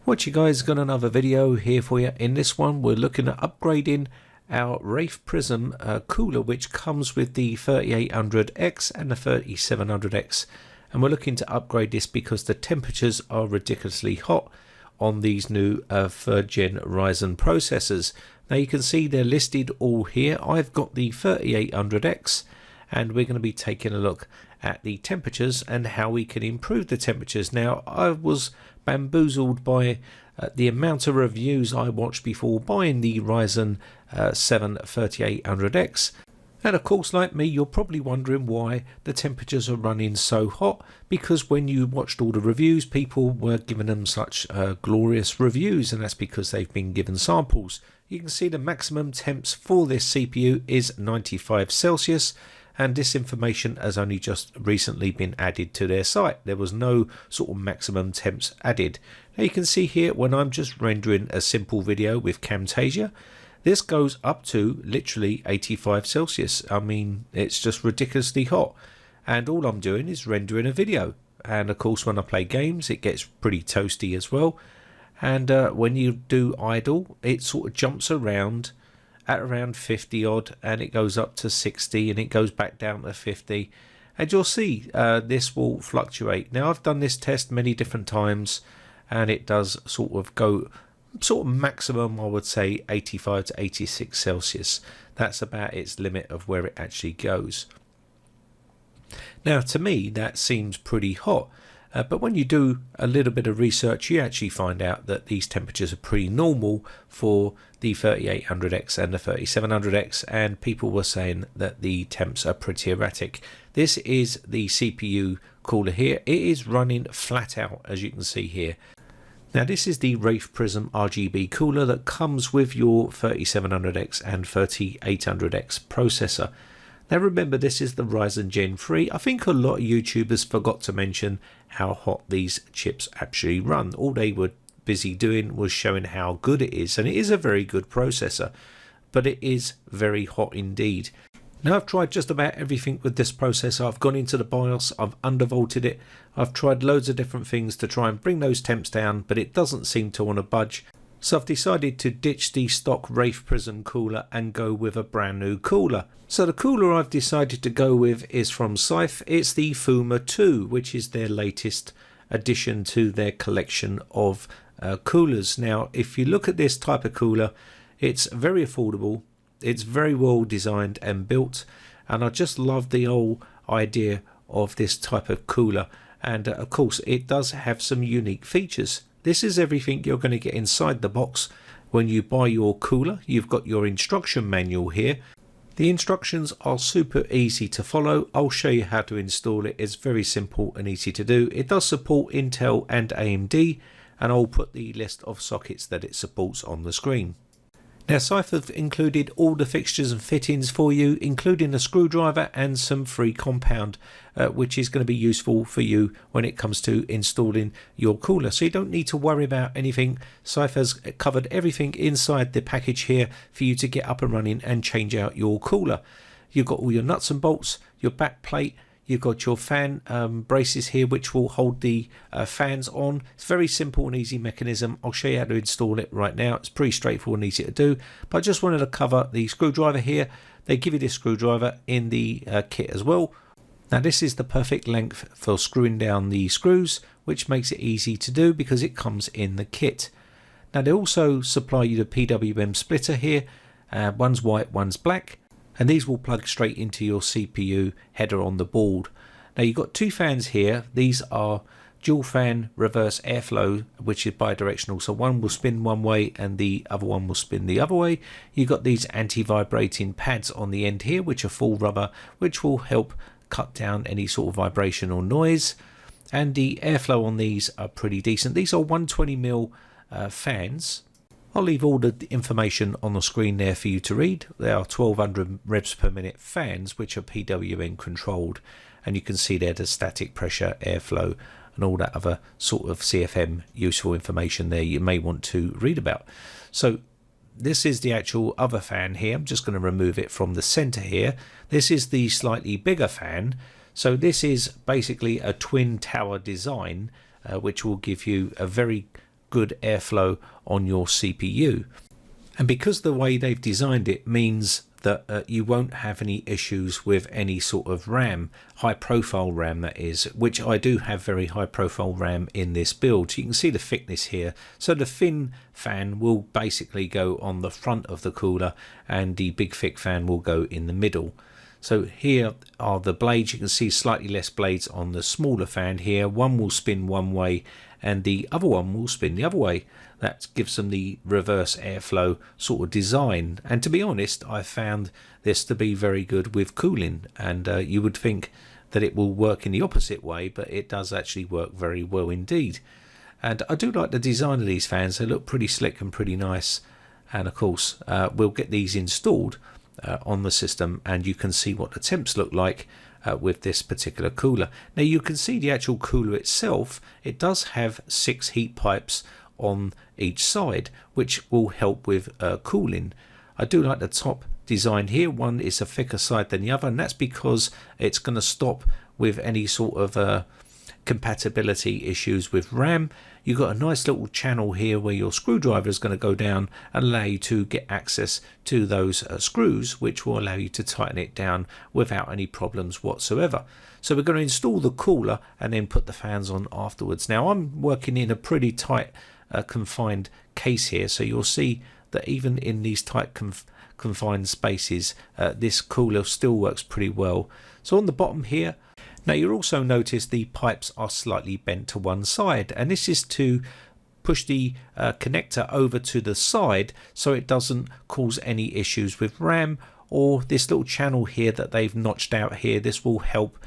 What you guys, got another video here for you. In this one we're looking at upgrading our Wraith Prism cooler, which comes with the 3800X and the 3700X, and we're looking to upgrade this because the temperatures are ridiculously hot on these new 3rd gen Ryzen processors. Now you can see they're listed all here. I've got the 3800X and we're going to be taking a look at the temperatures and how we can improve the temperatures. Now I was bamboozled by the amount of reviews I watched before buying the Ryzen 7 3800X, and of course, like me, you're probably wondering why the temperatures are running so hot, because when you watched all the reviews, people were giving them such glorious reviews, and that's because they've been given samples. You can see the maximum temps for this CPU is 95 Celsius, and this information has only just recently been added to their site. There was no sort of maximum temps added. Now you can see here, when I'm just rendering a simple video with Camtasia, this goes up to literally 85 Celsius. I mean, it's just ridiculously hot, and all I'm doing is rendering a video. And of course, when I play games, it gets pretty toasty as well. And when you do idle, it sort of jumps around at around 50 odd, and it goes up to 60 and it goes back down to 50, and you'll see this will fluctuate. Now I've done this test many different times, and it does sort of go maximum, I would say 85 to 86 Celsius. That's about its limit of where it actually goes. Now to me that seems pretty hot, but when you do a little bit of research, you actually find out that these temperatures are pretty normal for the 3800X and the 3700X, and people were saying that the temps are pretty erratic. This is the CPU cooler here. It is running flat out, as you can see here. Now this is the Wraith Prism RGB cooler that comes with your 3700X and 3800X processor. Now remember, this is the Ryzen Gen 3. I think a lot of YouTubers forgot to mention how hot these chips actually run. All they were busy doing was showing how good it is, and it is a very good processor, but it is very hot indeed. Now I've tried just about everything with this processor. I've gone into the BIOS, I've undervolted it, I've tried loads of different things to try and bring those temps down, but it doesn't seem to want to budge. So I've decided to ditch the stock Wraith Prism cooler and go with a brand new cooler. So the cooler I've decided to go with is from Scythe. It's the Fuma 2, which is their latest addition to their collection of coolers. Now if you look at this type of cooler, it's very affordable, it's very well designed and built, and I just love the whole idea of this type of cooler. And of course it does have some unique features. This is everything you're going to get inside the box when you buy your cooler. You've got your instruction manual here. The instructions are super easy to follow. I'll show you how to install it. It's very simple and easy to do. It does support Intel and AMD, and I'll put the list of sockets that it supports on the screen. Now Scythe have included all the fixtures and fittings for you, including a screwdriver and some free compound, which is going to be useful for you when it comes to installing your cooler. So you don't need to worry about anything. Scythe has covered everything inside the package here for you to get up and running and change out your cooler. You've got all your nuts and bolts, your back plate, you've got your fan braces here which will hold the fans on. It's a very simple and easy mechanism. I'll show you how to install it right now. It's pretty straightforward and easy to do, but I just wanted to cover the screwdriver here. They give you this screwdriver in the kit as well. Now this is the perfect length for screwing down the screws, which makes it easy to do because it comes in the kit. Now they also supply you the PWM splitter here. One's white, one's black, and these will plug straight into your CPU header on the board. Now you've got two fans here. These are dual fan reverse airflow, which is bi-directional, so one will spin one way and the other one will spin the other way. You've got these anti-vibrating pads on the end here, which are full rubber, which will help cut down any sort of vibration or noise, and the airflow on these are pretty decent. These are 120mm fans. I'll leave all the information on the screen there for you to read. They are 1200 revs per minute fans, which are PWM controlled, and you can see there the static pressure, airflow, and all that other sort of CFM useful information there you may want to read about. So this is the actual other fan here. I'm just going to remove it from the center here. This is the slightly bigger fan. So this is basically a twin tower design, which will give you a very good airflow on your CPU. And because the way they've designed it means that you won't have any issues with any sort of RAM, high profile RAM that is, which I do have very high profile RAM in this build. So you can see the thickness here. So the thin fan will basically go on the front of the cooler and the big thick fan will go in the middle. So here are the blades. You can see slightly less blades on the smaller fan here. One will spin one way and the other one will spin the other way. That gives them the reverse airflow sort of design. And to be honest, I found this to be very good with cooling. And you would think that it will work in the opposite way, but it does actually work very well indeed. And I do like the design of these fans. They look pretty slick and pretty nice. And of course, we'll get these installed on the system and you can see what the temps look like with this particular cooler. Now you can see the actual cooler itself. It does have 6 heat pipes on each side, which will help with cooling. I do like the top design here. One is a thicker side than the other, and that's because it's going to stop with any sort of compatibility issues with RAM. You've got a nice little channel here where your screwdriver is going to go down and allow you to get access to those screws, which will allow you to tighten it down without any problems whatsoever. So we're going to install the cooler and then put the fans on afterwards. Now I'm working in a pretty tight confined case here, so you'll see that even in these tight confined spaces, this cooler still works pretty well. So on the bottom here, now you'll also notice the pipes are slightly bent to one side, and this is to push the connector over to the side so it doesn't cause any issues with RAM, or this little channel here that they've notched out here. This will help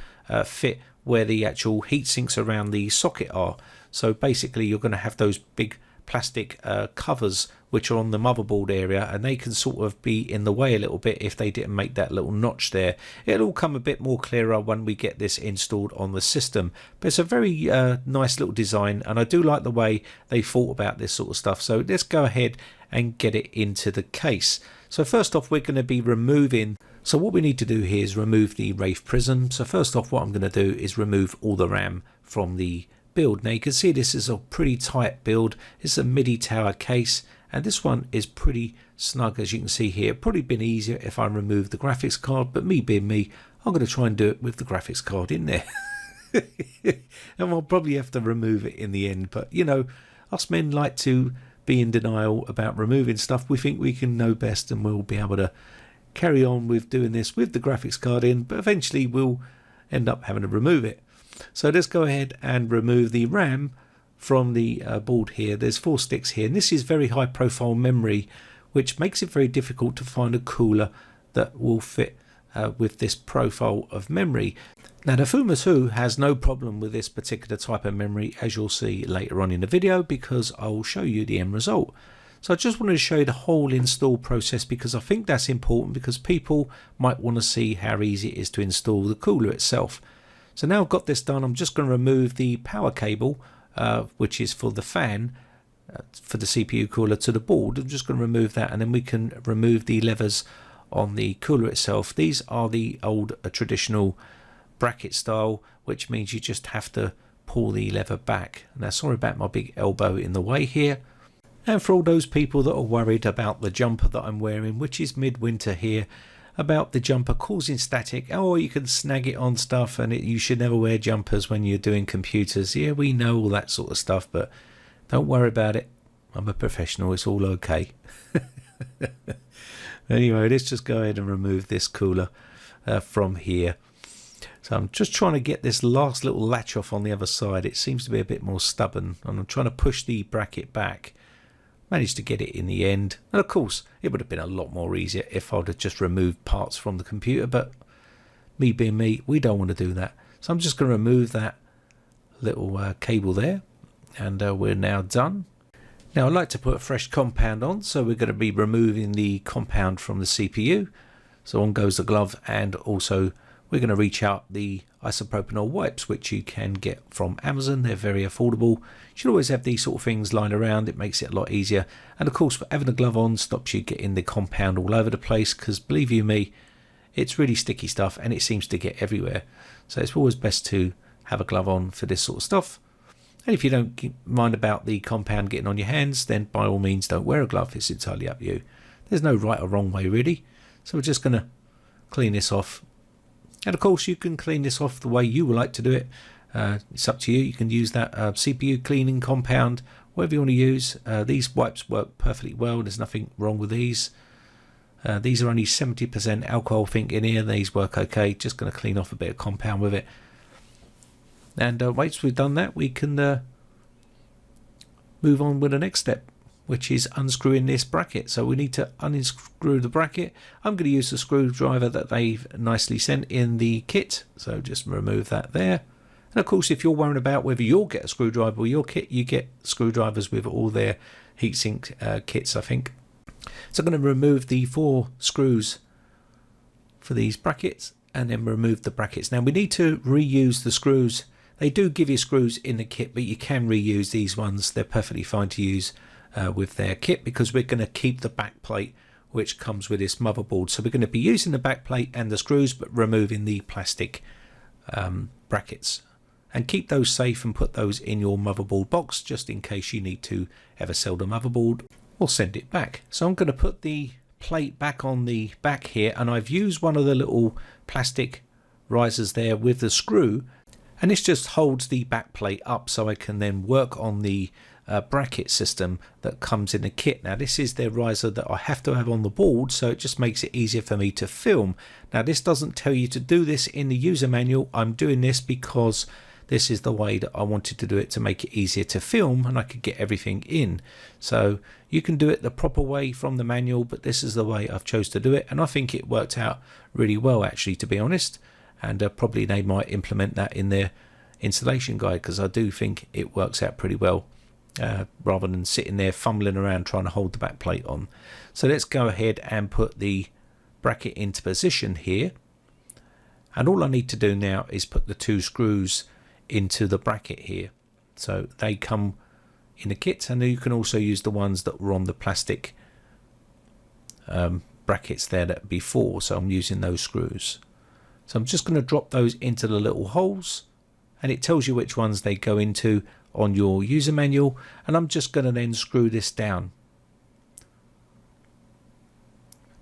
fit where the actual heat sinks around the socket are. So basically you're going to have those big plastic covers which are on the motherboard area, and they can sort of be in the way a little bit if they didn't make that little notch there. It'll all come a bit more clearer when we get this installed on the system, but it's a very nice little design, and I do like the way they thought about this sort of stuff. So let's go ahead and get it into the case. So first off, we're going to be removing, so what we need to do here is remove the Wraith Prism. So first off, what I'm going to do is remove all the RAM from the build. Now you can see this is a pretty tight build. It's a MIDI tower case, and this one is pretty snug, as you can see here. Probably been easier if I remove the graphics card, but me being me, I'm going to try and do it with the graphics card in there. And I'll probably have to remove it in the end, but you know, us men like to be in denial about removing stuff. We think we can know best and we'll be able to carry on with doing this with the graphics card in, but eventually we'll end up having to remove it. So let's go ahead and remove the RAM from the board here. There's 4 sticks here, and this is very high profile memory, which makes it very difficult to find a cooler that will fit with this profile of memory. Now the Fuma 2 has no problem with this particular type of memory, as you'll see later on in the video, because I will show you the end result. So I just wanted to show you the whole install process, because I think that's important, because people might want to see how easy it is to install the cooler itself. So now I've got this done, I'm just going to remove the power cable, which is for the fan, for the CPU cooler to the board. I'm just going to remove that, and then we can remove the levers on the cooler itself. These are the old traditional bracket style, which means you just have to pull the lever back. Now sorry about my big elbow in the way here. And for all those people that are worried about the jumper that I'm wearing, which is midwinter here, about the jumper causing static, oh, you can snag it on stuff and you should never wear jumpers when you're doing computers. Yeah, we know all that sort of stuff, but don't worry about it. I'm a professional, it's all okay. Anyway, let's just go ahead and remove this cooler from here. So I'm just trying to get this last little latch off on the other side. It seems to be a bit more stubborn, and I'm trying to push the bracket back. Managed to get it in the end, and of course it would have been a lot more easier if I'd have just removed parts from the computer, but me being me, we don't want to do that. So I'm just going to remove that little cable there, and we're now done. Now I'd like to put a fresh compound on, so we're going to be removing the compound from the CPU. So on goes the glove, and also we're going to reach out the isopropanol wipes, which you can get from Amazon. They're very affordable. You should always have these sort of things lying around. It makes it a lot easier. And of course, having a glove on stops you getting the compound all over the place, because believe you me, it's really sticky stuff and it seems to get everywhere. So it's always best to have a glove on for this sort of stuff. And if you don't mind about the compound getting on your hands, then by all means don't wear a glove. It's entirely up to you. There's no right or wrong way really. So we're just going to clean this off. And of course you can clean this off the way you would like to do it. It's up to you. You can use that CPU cleaning compound, whatever you want to use. These wipes work perfectly well. There's nothing wrong with these. These are only 70% alcohol, I think, in here. These work okay. Just going to clean off a bit of compound with it. And once we've done that, we can move on with the next step, which is unscrewing this bracket. So we need to unscrew the bracket. I'm going to use the screwdriver that they've nicely sent in the kit. So just remove that there. And of course, if you're worrying about whether you'll get a screwdriver with your kit, you get screwdrivers with all their heatsink kits, I think. So I'm going to remove the 4 screws for these brackets and then remove the brackets. Now we need to reuse the screws. They do give you screws in the kit, but you can reuse these ones. They're perfectly fine to use with their kit, because we're going to keep the back plate which comes with this motherboard. So we're going to be using the back plate and the screws, but removing the plastic brackets. And keep those safe and put those in your motherboard box, just in case you need to ever sell the motherboard or send it back. So I'm going to put the plate back on the back here, and I've used one of the little plastic risers there with the screw, and this just holds the back plate up so I can then work on the bracket system that comes in the kit. Now this is the riser that I have to have on the board, so it just makes it easier for me to film. Now this doesn't tell you to do this in the user manual. I'm doing this because this is the way that I wanted to do it, to make it easier to film and I could get everything in. So you can do it the proper way from the manual, but this is the way I've chose to do it, and I think it worked out really well actually, to be honest. And probably they might implement that in their installation guide, because I do think it works out pretty well, rather than sitting there fumbling around trying to hold the back plate on. So let's go ahead and put the bracket into position here, and all I need to do now is put the 2 screws into the bracket here. So they come in the kit, and you can also use the ones that were on the plastic brackets there that before. So I'm using those screws. So I'm just going to drop those into the little holes, and it tells you which ones they go into on your user manual, and I'm just going to then screw this down.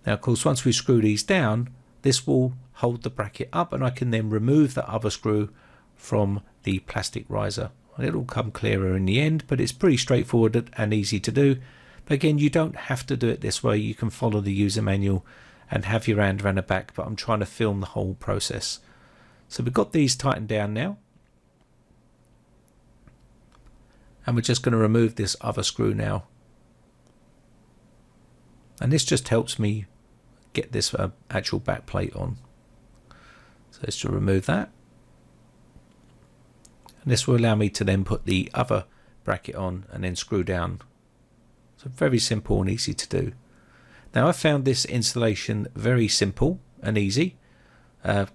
Now of course, once we screw these down, this will hold the bracket up, and I can then remove the other screw from the plastic riser. It'll come clearer in the end, but it's pretty straightforward and easy to do. But again, you don't have to do it this way. You can follow the user manual and have your hand around the back, but I'm trying to film the whole process. So we've got these tightened down now, and we're just going to remove this other screw now, and this just helps me get this actual back plate on. So let's just remove that, and this will allow me to then put the other bracket on and then screw down. So very simple and easy to do. Now I found this installation very simple and easy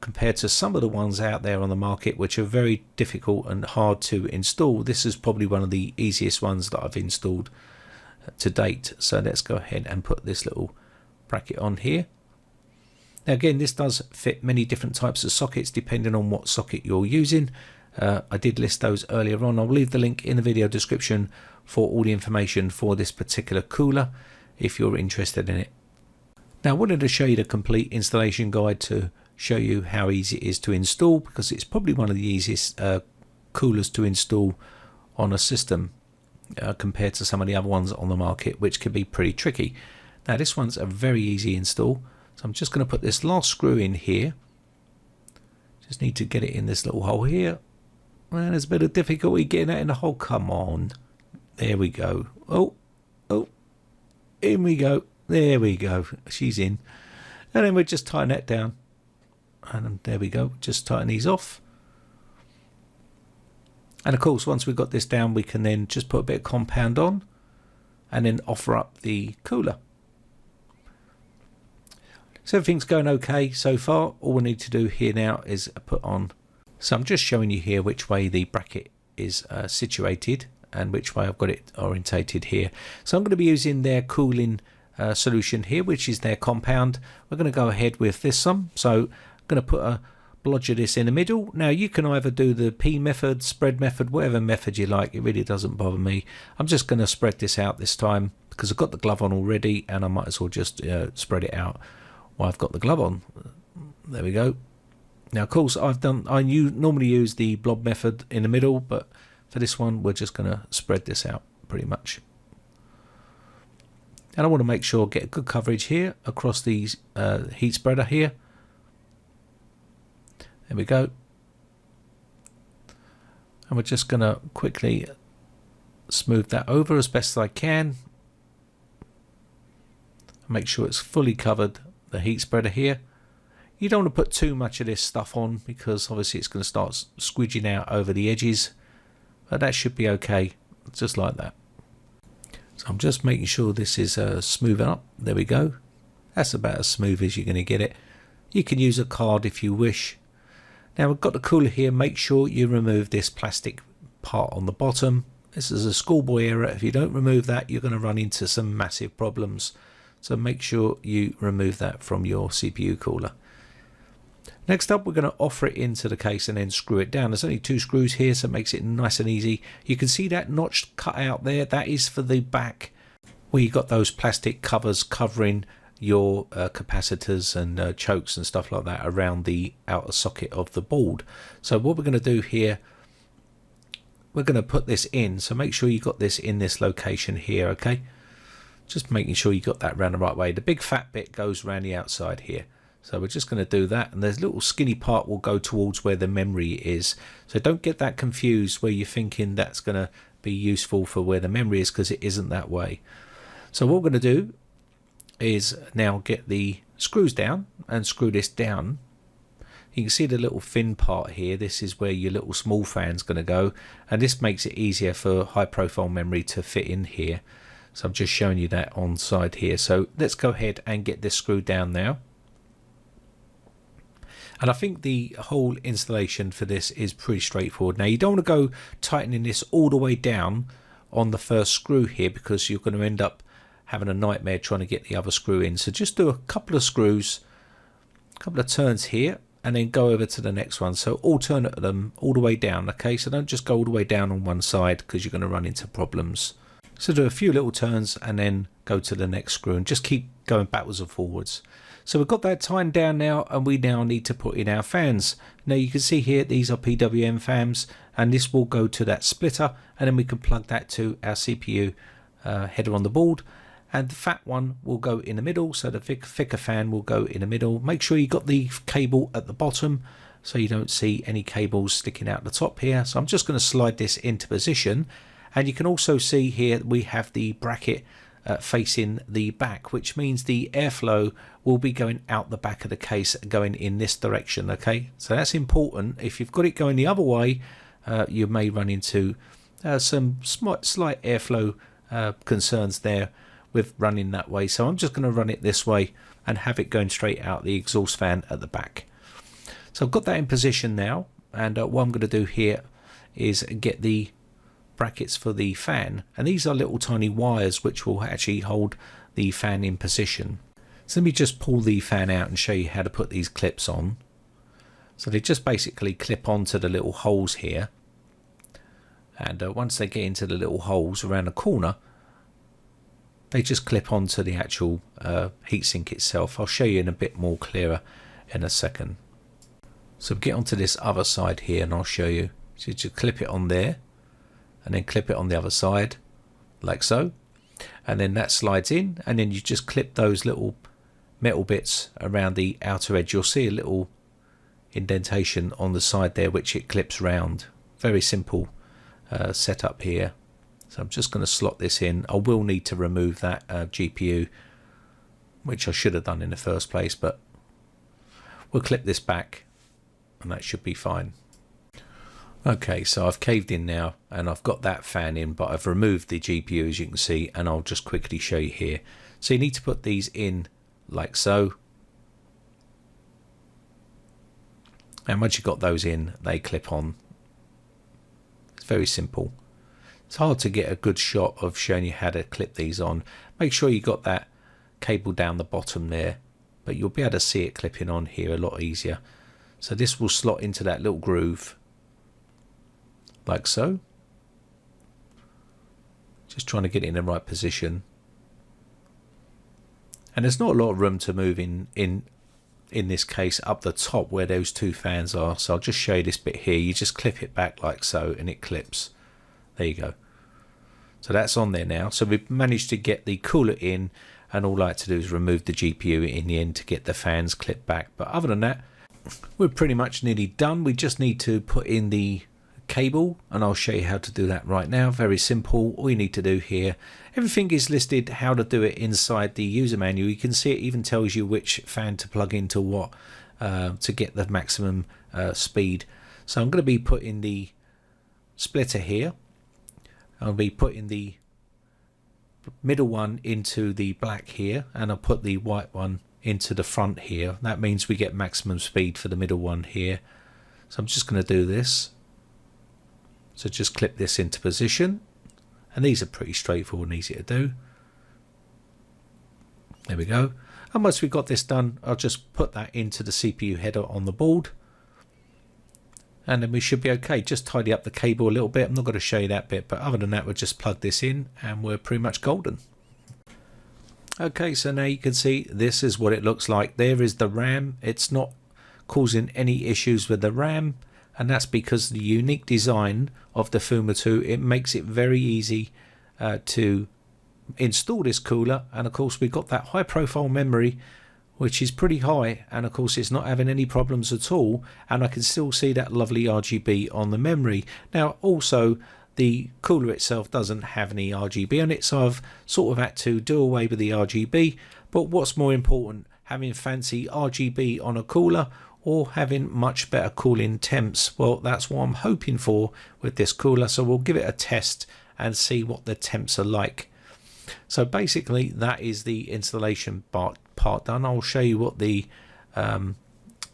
compared to some of the ones out there on the market which are very difficult and hard to install. This is probably one of the easiest ones that I've installed to date. So let's go ahead and put this little bracket on here. Now again, this does fit many different types of sockets depending on what socket you're using. I did list those earlier on. I'll leave the link in the video description for all the information for this particular cooler if you're interested in it. Now I wanted to show you the complete installation guide to show you how easy it is to install, because it's probably one of the easiest coolers to install on a system compared to some of the other ones on the market, which can be pretty tricky. Now this one's a very easy install, so I'm just going to put this last screw in here. Just need to get it in this little hole here, and there's a bit of difficulty getting that in the hole. Come on, there we go. Oh, in we go. There we go, she's in. And then we just tighten that down, and there we go, just tighten these off. And of course, once we've got this down, we can then just put a bit of compound on and then offer up the cooler. So everything's going okay so far. All we need to do here now is put on. So I'm just showing you here which way the bracket is situated and which way I've got it orientated here. So I'm going to be using their cooling solution here, which is their compound. We're going to go ahead with this some. So I'm going to put a blodger this in the middle. Now you can either do the P method, spread method, whatever method you like. It really doesn't bother me. I'm just going to spread this out this time because I've got the glove on already, and I might as well just spread it out while I've got the glove on. There we go. Now of course I normally use the blob method in the middle, but for this one we're just going to spread this out pretty much. And I want to make sure I get good coverage here across these heat spreader here. There we go. And we're just going to quickly smooth that over as best as I can. Make sure it's fully covered, the heat spreader here. You don't want to put too much of this stuff on because obviously it's going to start squidging out over the edges. But that should be okay, just like that. So I'm just making sure this is smooth up. There we go. That's about as smooth as you're going to get it. You can use a card if you wish. Now we've got the cooler here. Make sure you remove this plastic part on the bottom. This is a schoolboy error. If you don't remove that, you're going to run into some massive problems. So make sure you remove that from your CPU cooler. Next up, we're going to offer it into the case and then screw it down. There's only 2 screws here, so it makes it nice and easy. You can see that notch cut out there. That is for the back where you've got those plastic covers covering your capacitors and chokes and stuff like that around the outer socket of the board. So what we're going to do here, we're going to put this in. So make sure you got this in this location here, okay? Just making sure you got that around the right way. The big fat bit goes around the outside here. So we're just going to do that, and there's a little skinny part will go towards where the memory is. So don't get that confused where you're thinking that's going to be useful for where the memory is, because it isn't that way. So what we're going to do is now get the screws down and screw this down. You can see the little fin part here. This is where your little small fan's going to go, and this makes it easier for high profile memory to fit in here. So I'm just showing you that on side here. So let's go ahead and get this screwed down now. And I think the whole installation for this is pretty straightforward. Now you don't want to go tightening this all the way down on the first screw here, because you're going to end up having a nightmare trying to get the other screw in. So just do a couple of screws, a couple of turns here, and then go over to the next one. So alternate them all the way down, okay? So don't just go all the way down on one side, because you're going to run into problems. So do a few little turns and then go to the next screw and just keep going backwards and forwards. So we've got that tightened down now, and we now need to put in our fans. Now you can see here these are PWM fans, and this will go to that splitter, and then we can plug that to our CPU header on the board, and the fat one will go in the middle. So the thicker fan will go in the middle. Make sure you got the cable at the bottom so you don't see any cables sticking out the top here. So I'm just going to slide this into position, and you can also see here we have the bracket facing the back, which means the airflow will be going out the back of the case, going in this direction, okay? So that's important. If you've got it going the other way, you may run into some slight airflow concerns there with running that way. So I'm just going to run it this way and have it going straight out the exhaust fan at the back. So I've got that in position now, and what I'm going to do here is get the brackets for the fan, and these are little tiny wires which will actually hold the fan in position. So let me just pull the fan out and show you how to put these clips on. So they just basically clip onto the little holes here, and once they get into the little holes around the corner, they just clip onto the actual heatsink itself. I'll show you in a bit more clearer in a second. So get onto this other side here and I'll show you. So you just clip it on there, and then clip it on the other side like so, and then that slides in, and then you just clip those little metal bits around the outer edge. You'll see a little indentation on the side there which it clips round. Very simple setup here. So I'm just going to slot this in. I will need to remove that GPU, which I should have done in the first place, but we'll clip this back and that should be fine. Okay, so I've caved in now and I've got that fan in, but I've removed the GPU, as you can see, and I'll just quickly show you here. So you need to put these in like so, and once you've got those in, they clip on. It's very simple. It's hard to get a good shot of showing you how to clip these on. Make sure you got that cable down the bottom there, but you'll be able to see it clipping on here a lot easier. So this will slot into that little groove like so. Just trying to get it in the right position. And there's not a lot of room to move in this case up the top where those two fans are. So I'll just show you this bit here. You just clip it back like so and it clips. There you go. So that's on there now. So we've managed to get the cooler in, and all I like to do is remove the GPU in the end to get the fans clipped back. But other than that, we're pretty much nearly done. We just need to put in the cable, and I'll show you how to do that right now. Very simple. All you need to do here, everything is listed how to do it inside the user manual. You can see it even tells you which fan to plug into what to get the maximum speed. So I'm going to be putting the splitter here. I'll be putting the middle one into the black here, and I'll put the white one into the front here. That means we get maximum speed for the middle one here. So I'm just going to do this. So just clip this into position, and these are pretty straightforward and easy to do. There we go. And once we've got this done, I'll just put that into the CPU header on the board, and then we should be okay. Just tidy up the cable a little bit. I'm not going to show you that bit, but other than that, we'll just plug this in and we're pretty much golden. Okay, so now you can see this is what it looks like. There is the RAM. It's not causing any issues with the RAM, and that's because the unique design of the Fuma 2, it makes it very easy to install this cooler. And of course we've got that high profile memory, which is pretty high, and of course it's not having any problems at all, and I can still see that lovely RGB on the memory. Now also the cooler itself doesn't have any RGB on it, so I've sort of had to do away with the RGB. But what's more important, having fancy RGB on a cooler or having much better cooling temps? Well, that's what I'm hoping for with this cooler, so we'll give it a test and see what the temps are like. So basically that is the installation part done. I'll show you what the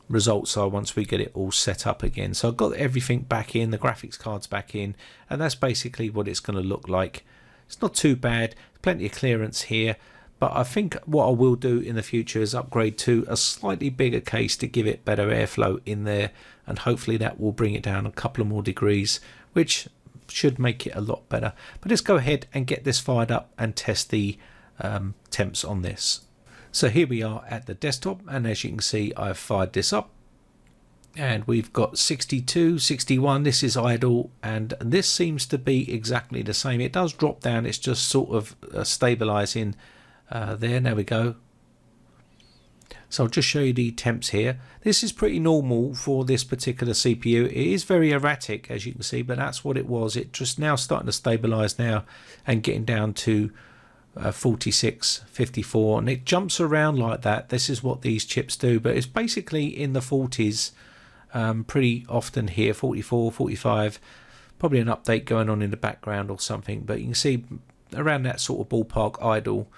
results are once we get it all set up again. So I've got everything back in, the graphics cards back in, and that's basically what it's going to look like. It's not too bad, plenty of clearance here, but I think what I will do in the future is upgrade to a slightly bigger case to give it better airflow in there, and hopefully that will bring it down a couple of more degrees, which should make it a lot better. But let's go ahead and get this fired up and test the temps on this. So here we are at the desktop, and as you can see I've fired this up and we've got 62, 61, this is idle, and this seems to be exactly the same. It does drop down, it's just sort of stabilizing there we go. So I'll just show you the temps here. This is pretty normal for this particular CPU. It is very erratic, as you can see, but that's what it was. It just now starting to stabilize now and getting down to 46, 54, and it jumps around like that. This is what these chips do, but it's basically in the 40s pretty often here, 44, 45, probably an update going on in the background or something, but you can see around that sort of ballpark idle.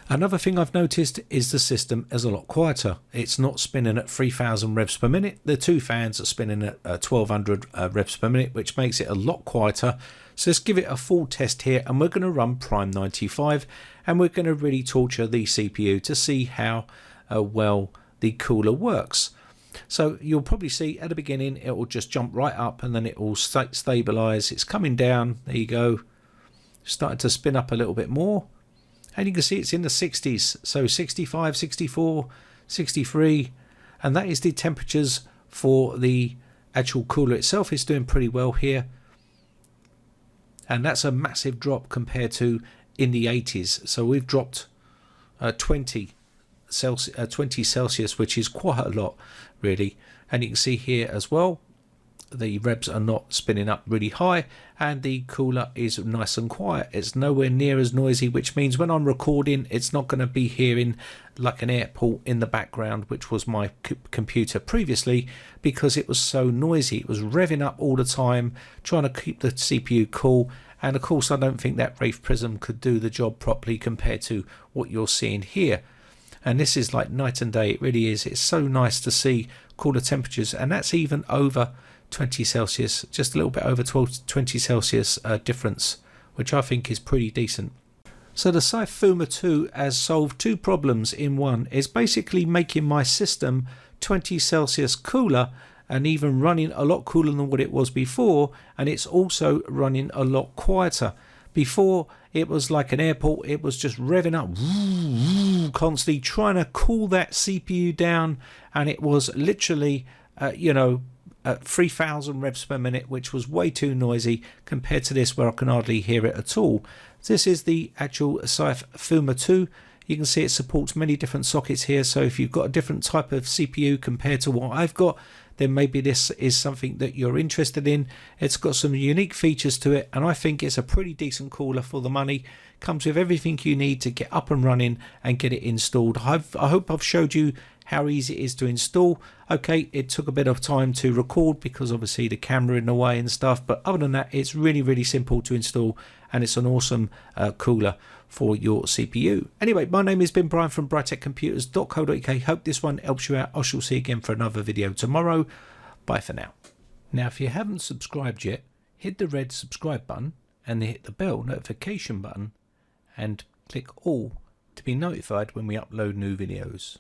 Another thing I've noticed is the system is a lot quieter. It's not spinning at 3000 revs per minute. The two fans are spinning at 1200 revs per minute, which makes it a lot quieter. So let's give it a full test here, and we're going to run Prime 95, and we're going to really torture the CPU to see how well the cooler works. So you'll probably see at the beginning it will just jump right up, and then it will stabilize. It's coming down. There you go. Starting to spin up a little bit more. And you can see it's in the 60s, so 65, 64, 63, and that is the temperatures for the actual cooler itself. It's doing pretty well here, and that's a massive drop compared to in the 80s. So we've dropped 20 Celsius, which is quite a lot really. And you can see here as well, the revs are not spinning up really high, and the cooler is nice and quiet. It's nowhere near as noisy, which means when I'm recording it's not going to be hearing like an airport in the background, which was my computer previously, because it was so noisy. It was revving up all the time trying to keep the CPU cool, and of course I don't think that Wraith Prism could do the job properly compared to what you're seeing here. And this is like night and day, it really is. It's so nice to see cooler temperatures, and that's even over 20 Celsius, just a little bit over 20 Celsius difference, which I think is pretty decent. So the Scythe Fuma 2 has solved two problems in one. It's basically making my system 20 Celsius cooler, and even running a lot cooler than what it was before, and it's also running a lot quieter. Before, it was like an airport, it was just revving up constantly trying to cool that CPU down, and it was literally at 3,000 revs per minute, which was way too noisy compared to this where I can hardly hear it at all. This is the actual Scythe Fuma 2. You can see it supports many different sockets here, so if you've got a different type of CPU compared to what I've got, then maybe this is something that you're interested in. It's got some unique features to it, and I think it's a pretty decent cooler for the money. Comes with everything you need to get up and running and get it installed. I hope I've showed you how easy it is to install. Okay, it took a bit of time to record because obviously the camera in the way and stuff, but other than that, it's really simple to install, and it's an awesome cooler for your CPU. Anyway, my name has been Brian from briteccomputers.co.uk. Hope this one helps you out. I shall see you again for another video tomorrow. Bye for now. Now, if you haven't subscribed yet, hit the red subscribe button and then hit the bell notification button and click all to be notified when we upload new videos.